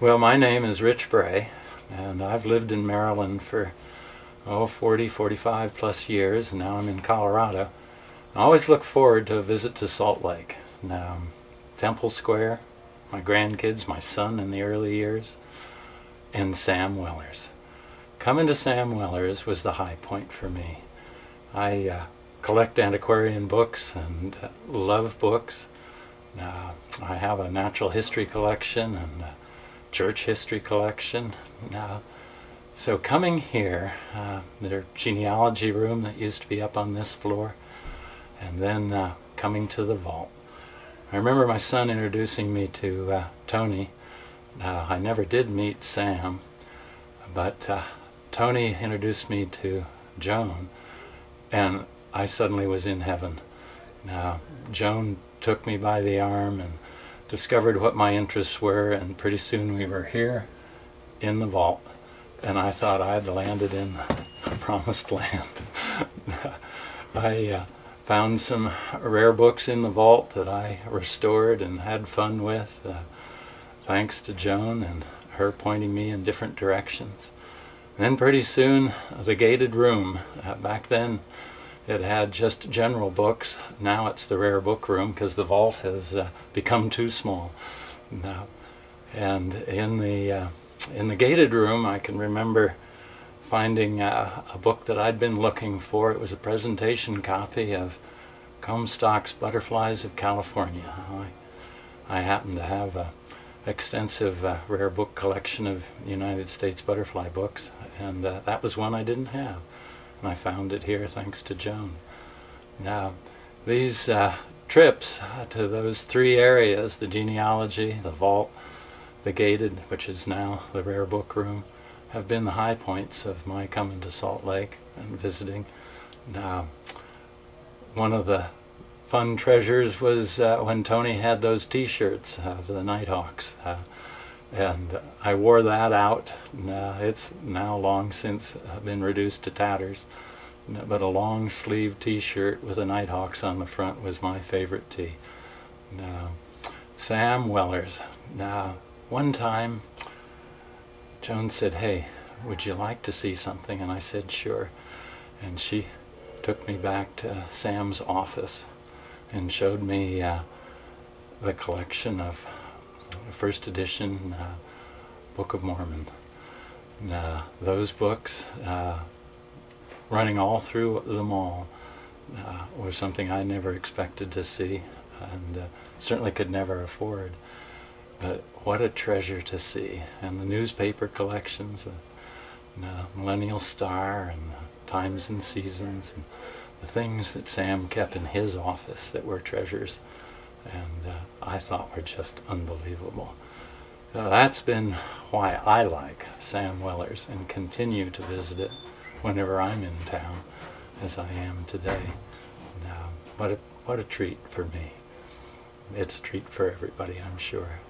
Well, my name is Rich Bray, and I've lived in Maryland for 40, 45 plus years, and now I'm in Colorado. I always look forward to a visit to Salt Lake. Now, Temple Square, my grandkids, my son in the early years, and Sam Weller's. Coming to Sam Weller's was the high point for me. I collect antiquarian books and love books. I have a natural history collection and a church history collection. So coming here, their genealogy room that used to be up on this floor, and then coming to the vault. I remember my son introducing me to Tony. I never did meet Sam, but Tony introduced me to Joan, and I suddenly was in heaven. Joan took me by the arm and discovered what my interests were, and pretty soon we were here in the vault, and I thought I'd landed in the promised land. I found some rare books in the vault that I restored and had fun with, thanks to Joan and her pointing me in different directions. Then pretty soon, the gated room. Back then it had just general books. Now it's the rare book room because the vault has become too small. And in the gated room, I can remember finding a book that I'd been looking for. It was a presentation copy of Comstock's Butterflies of California. I happen to have an extensive rare book collection of United States butterfly books, and that was one I didn't have. And I found it here thanks to Joan. Now, these trips to those three areas, the genealogy, the vault, the gated, which is now the rare book room, have been the high points of my coming to Salt Lake and visiting. Now, one of the fun treasures was when Tony had those t-shirts of the Nighthawks, and I wore that out. It's now long since been reduced to tatters, but a long sleeve t-shirt with the Nighthawks on the front was my favorite tee. Now, Sam Weller's. Now, one time Joan said, "Hey, would you like to see something?" And I said, "Sure." And she took me back to Sam's office and showed me the collection of the first edition Book of Mormon. Those books, running all through them all, was something I never expected to see, and certainly could never afford. But what a treasure to see. And the newspaper collections, the Millennial Star and the Times and Seasons, and the things that Sam kept in his office that were treasures, and I thought were just unbelievable. That's been why I like Sam Weller's and continue to visit it whenever I'm in town, as I am today. What a treat for me. It's a treat for everybody, I'm sure.